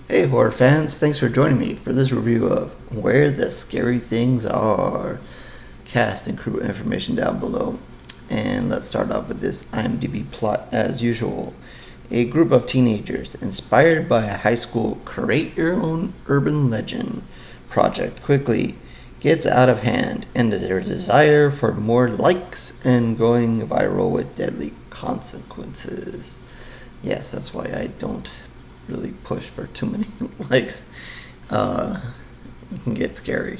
Hey, horror fans, thanks for joining me for this review of Where the Scary Things Are. Cast and crew information down below. And let's start off with this IMDb plot as usual. A group of teenagers, inspired by a high school create your own urban legend project, quickly gets out of hand, and their desire for more likes and going viral with deadly consequences. Yes, that's why I don't really push for too many likes. It can get scary.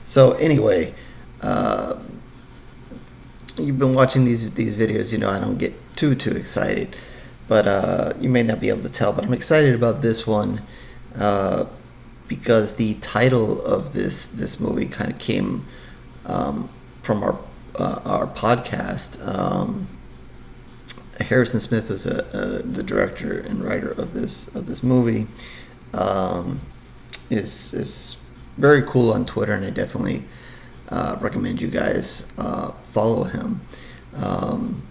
So anyway, uh, you've been watching these videos. You know I don't get too excited, but you may not be able to tell. But I'm excited about this one uh, because the title of this movie kind of came from our podcast. Harrison Smith was the director and writer of this movie. Um, is very cool on Twitter, and I definitely recommend you guys follow him. Um,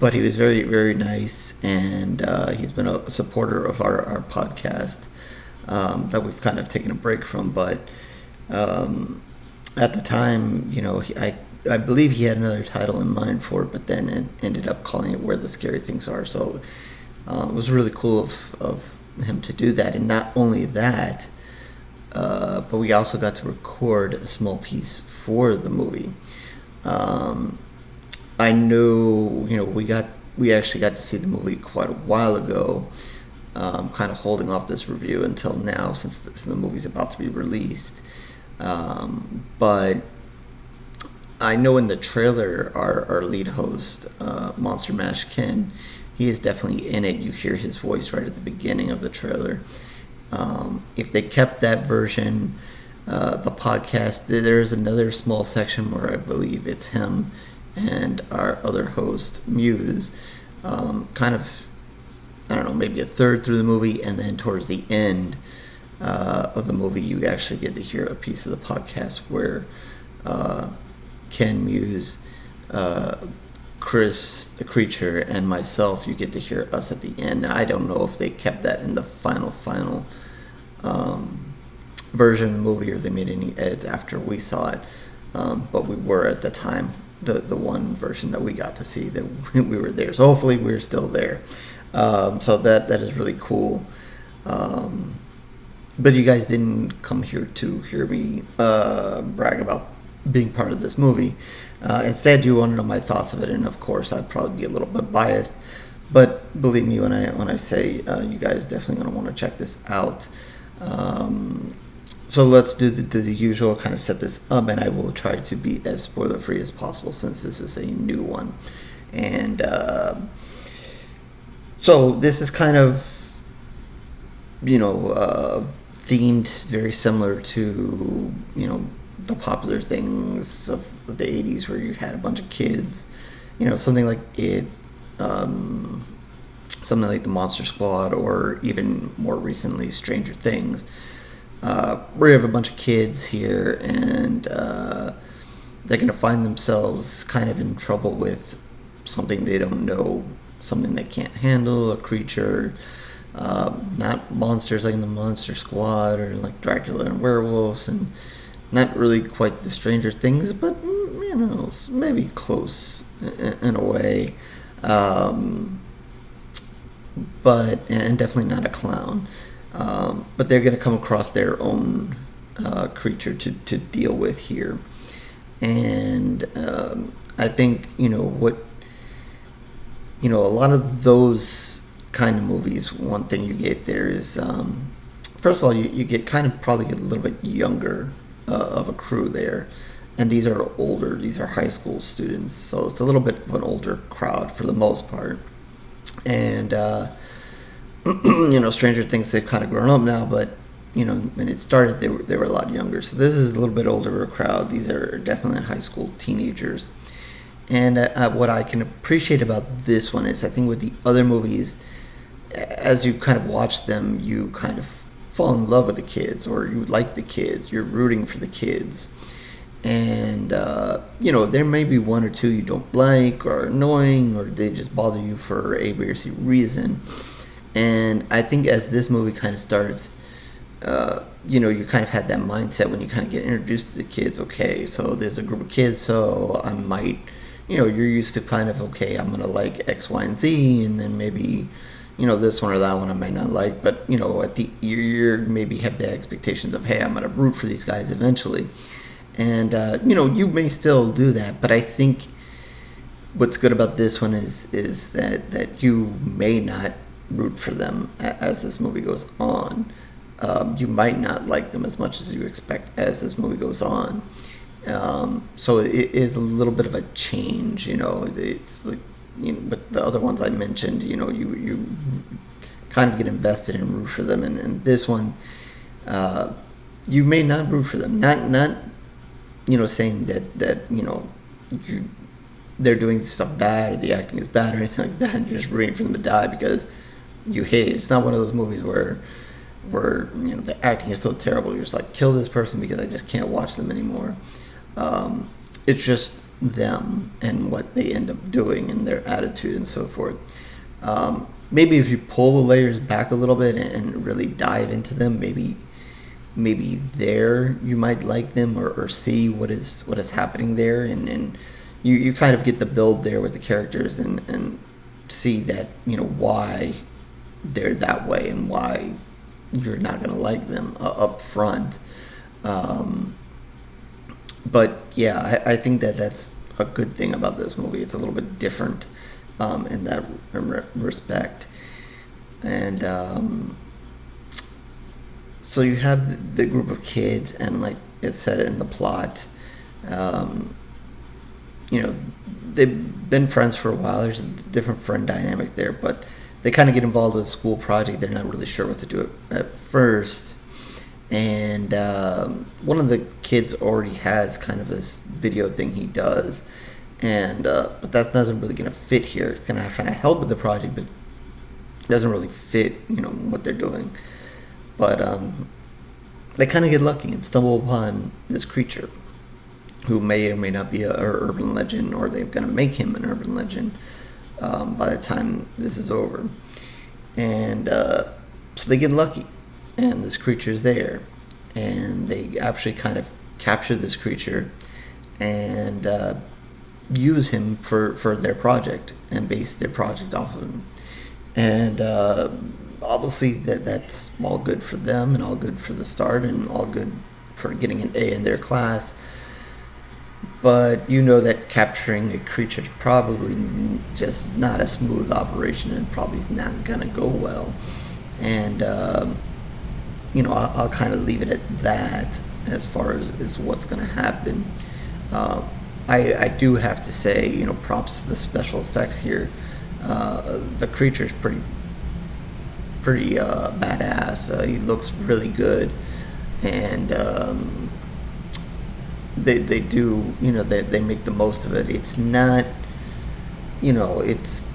but he was very nice, and he's been a supporter of our podcast that we've kind of taken a break from. But um, at the time, I believe he had another title in mind for it, but then it ended up calling it Where the Scary Things Are. So it was really cool of him to do that. And not only that, but we also got to record a small piece for the movie. Um, I know, we actually got to see the movie quite a while ago. Kind of holding off this review until now, since the movie's about to be released. But I know in the trailer, our lead host, Monster Mash Ken, he is definitely in it. You hear his voice right at the beginning of the trailer. If they kept that version, the podcast, there's another small section where I believe it's him and our other host, Muse, kind of, I don't know, maybe a third through the movie, and then towards the end of the movie, you actually get to hear a piece of the podcast where Ken, Muse, Chris, the creature, and myself, you get to hear us at the end. Now, I don't know if they kept that in the final version of the movie, or they made any edits after we saw it. But we were at the time the one version that we got to see, that we were there. So hopefully we're still there. So that is really cool. But you guys didn't come here to hear me brag about being part of this movie. Instead, you want to know my thoughts of it, and of course, I'd probably be a little bit biased. But believe me when I say you guys definitely going to want to check this out. So let's do the usual, kind of set this up, and I will try to be as spoiler free as possible since this is a new one. And so this is kind of, themed very similar to, the popular things of the 80s, where you had a bunch of kids, something like it, something like the Monster Squad, or even more recently Stranger Things, where you have a bunch of kids here, and they're going to find themselves kind of in trouble with something they don't know, something they can't handle, a creature, not monsters like in the Monster Squad or like Dracula and werewolves, and not really quite the Stranger Things, but maybe close in a way. But and definitely not a clown. But they're going to come across their own creature to deal with here, and I think a lot of those kind of movies. One thing you get there is, first of all, you get kind of probably a little bit younger of a crew there, and these are older. These are high school students, so it's a little bit of an older crowd for the most part. And Stranger Things, they've kind of grown up now, but when it started, they were a lot younger. So this is a little bit older crowd. These are definitely high school teenagers. And what I can appreciate about this one is, I think with the other movies, as you kind of watch them, you kind of fall in love with the kids, or you like the kids, you're rooting for the kids. And there may be one or two you don't like, or annoying, or they just bother you for A, B, or C reason. And I think as this movie kind of starts, you kind of had that mindset when you kind of get introduced to the kids. Okay, so there's a group of kids, so I might, you're used to kind of, okay, I'm gonna like X, Y, and Z, and then maybe, this one or that one I might not like, but at the you're maybe have the expectations of, hey, I'm gonna root for these guys eventually, and you may still do that, but I think what's good about this one is that you may not root for them as this movie goes on. You might not like them as much as you expect as this movie goes on. So it is a little bit of a change. It's like with the other ones I mentioned. You kind of get invested and root for them, and this one, you may not root for them. Not saying that you, they're doing stuff bad or the acting is bad or anything like that. You're just rooting for them to die because you hate it. It's not one of those movies where the acting is so terrible. You're just like, kill this person because I just can't watch them anymore. It's just them and what they end up doing and their attitude and so forth. Maybe if you pull the layers back a little bit and really dive into them, maybe there you might like them or see what is happening there, and you kind of get the build there with the characters and see that why they're that way and why you're not going to like them up front. But yeah, I think that's a good thing about this movie. It's a little bit different in that respect. And so you have the group of kids, and like it said in the plot, they've been friends for a while. There's a different friend dynamic there, but they kind of get involved with a school project. They're not really sure what to do at first. And one of the kids already has kind of this video thing he does. And but that doesn't really going to fit here. It's going to kind of help with the project, but it doesn't really fit, what they're doing. But they kind of get lucky and stumble upon this creature who may or may not be an urban legend, or they're going to make him an urban legend by the time this is over. And so they get lucky, and this creature is there, and they actually kind of capture this creature and use him for their project and base their project off of him. And obviously that's all good for them and all good for the start and all good for getting an A in their class. But that capturing a creature is probably just not a smooth operation and probably not going to go well. And, I'll kind of leave it at that as far as what's going to happen. I do have to say, props to the special effects here. The creature is pretty badass. He looks really good. And they do, they make the most of it. It's not, it's,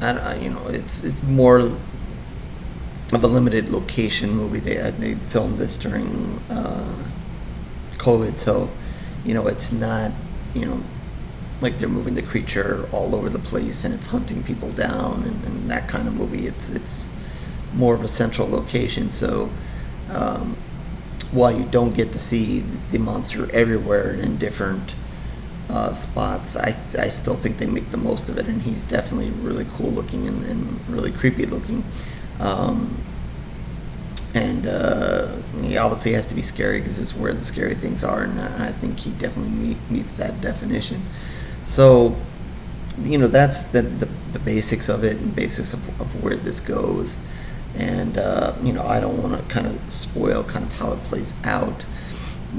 I don't, it's more of a limited location movie. They filmed this during COVID, so it's not like they're moving the creature all over the place and it's hunting people down and that kind of movie. It's more of a central location, so while you don't get to see the monster everywhere and in different spots, I still think they make the most of it, and he's definitely really cool looking and really creepy looking. And he obviously has to be scary because it's where the scary things are, and I think he definitely meets that definition. So, that's the basics of it and basics of where this goes. And, I don't want to kind of spoil kind of how it plays out,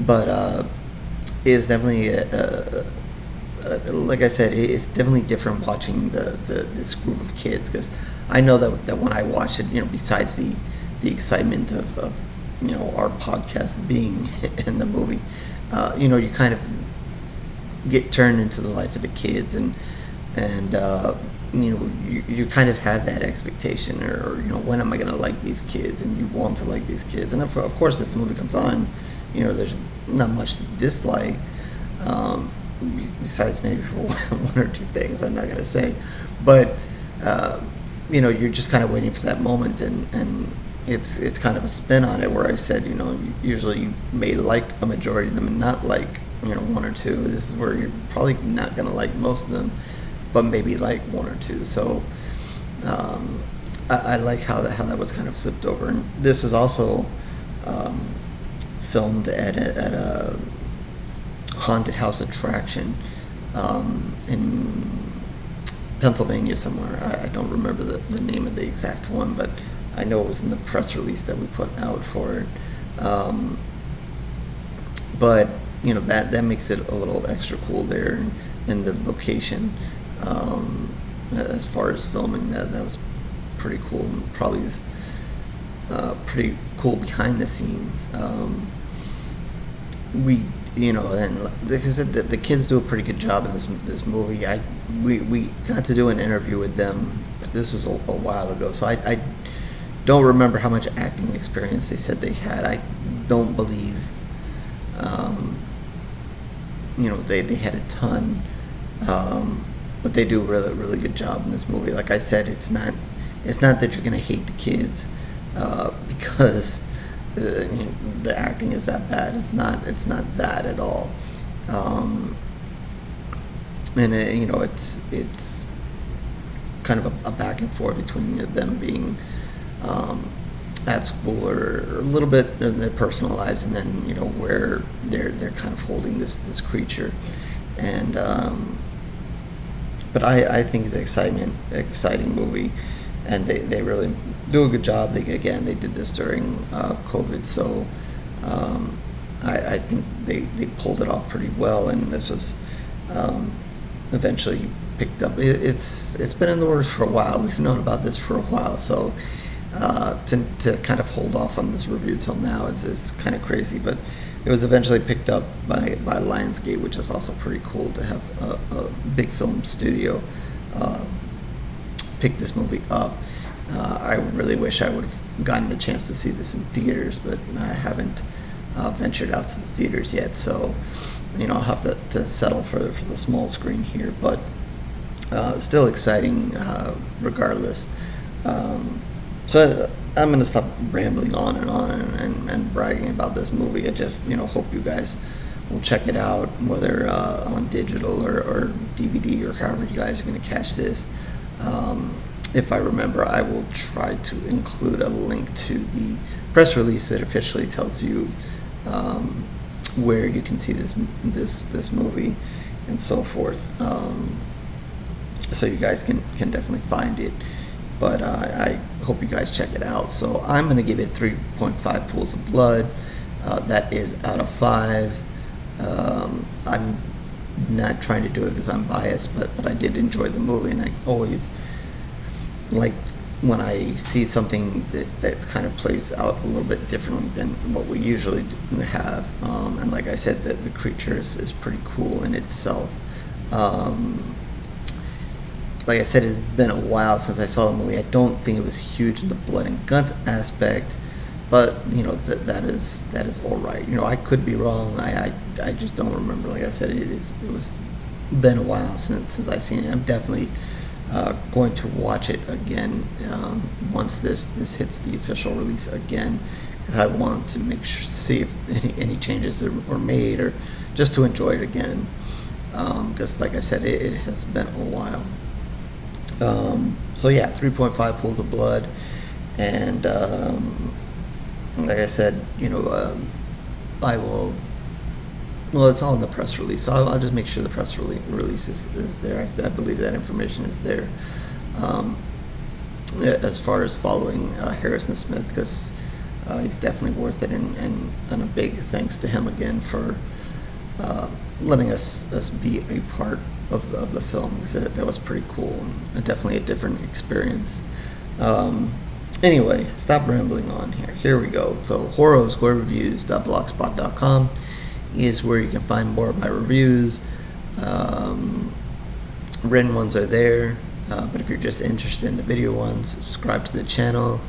but it's definitely, like I said, it's definitely different watching this group of kids, because I know that when I watch it, besides the excitement of our podcast being in the movie, you kind of get turned into the life of the kids, and you kind of have that expectation, or when am I going to like these kids, and you want to like these kids, and of course as the movie comes on, there's not much to dislike, besides maybe for one or two things I'm not going to say, but you're just kind of waiting for that moment, and it's kind of a spin on it, where I said, usually you may like a majority of them and not like, one or two. This is where you're probably not going to like most of them, but maybe like one or two. So I like how that was kind of flipped over. And this is also um, filmed at a haunted house attraction in Pennsylvania somewhere. I don't remember the name of the exact one, but I know it was in the press release that we put out for it. But that makes it a little extra cool there in the location. As far as filming, that was pretty cool, and probably was pretty cool behind the scenes. We and like I said, the kids do a pretty good job in this movie. We got to do an interview with them, but this was a while ago, so I don't remember how much acting experience they said they had. I don't believe they had a ton, but they do a really, really good job in this movie. Like I said, it's not that you're gonna hate the kids because the acting is that bad. It's not that at all. And it's kind of a back and forth between them being at school or a little bit in their personal lives, and then where they're kind of holding this creature. And but I think it's an exciting movie, and they really do a good job. They did this during COVID, so I think they pulled it off pretty well, and this was eventually picked up. It's been in the works for a while. We've known about this for a while, so to kind of hold off on this review till now is kind of crazy. But it was eventually picked up by Lionsgate, which is also pretty cool to have a big film studio pick this movie up. I really wish I would have gotten a chance to see this in theaters, but I haven't ventured out to the theaters yet. So, I'll have to settle for the small screen here, but still exciting regardless. So I'm going to stop rambling on and bragging about this movie. I just, hope you guys will check it out, whether on digital or DVD or however you guys are going to catch this. If I remember, I will try to include a link to the press release that officially tells you where you can see this movie and so forth. So you guys can definitely find it. But I hope you guys check it out. So I'm going to give it 3.5 pools of blood. That is out of 5. I'm not trying to do it because I'm biased, but I did enjoy the movie, and I always like when I see something that kind of plays out a little bit differently than what we usually have. And like I said, the creature is pretty cool in itself. Like I said, it's been a while since I saw the movie. I don't think it was huge in the blood and guts aspect, but that is all right. I could be wrong. I just don't remember. Like I said, it was been a while since I've seen it. I'm definitely going to watch it again once this hits the official release again. I want to see if any changes were made, or just to enjoy it again. Because like I said, it has been a while. So yeah, 3.5 pools of blood, and like I said, I will. Well, it's all in the press release, so I'll just make sure the press release is there. I believe that information is there. As far as following Harrison Smith, because he's definitely worth it, and a big thanks to him again for letting us be a part of the film, because that was pretty cool, and definitely a different experience. Anyway, stop rambling on here. Here we go. So horror_reviews.blogspot.com is where you can find more of my reviews. Written ones are there, but if you're just interested in the video ones, subscribe to the channel.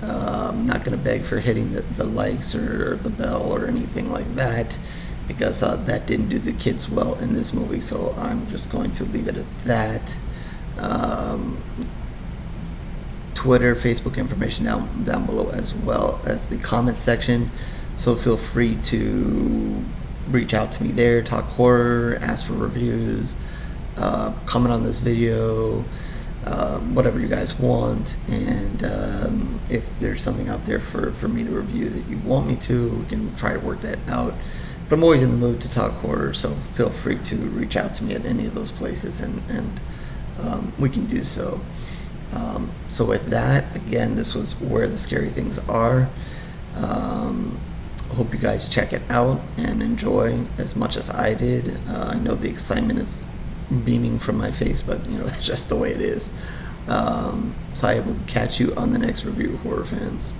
I'm not going to beg for hitting the likes or the bell or anything like that, because that didn't do the kids well in this movie, so I'm just going to leave it at that. Twitter, Facebook information down below, as well as the comment section. So feel free to reach out to me there, talk horror, ask for reviews, comment on this video, whatever you guys want. And if there's something out there for me to review that you want me to, we can try to work that out. But I'm always in the mood to talk horror, so feel free to reach out to me at any of those places, and we can do so. So with that, again, this was Where the Scary Things Are. Hope you guys check it out and enjoy as much as I did. I know the excitement is beaming from my face, but that's just the way it is. So I will catch you on the next review, horror fans.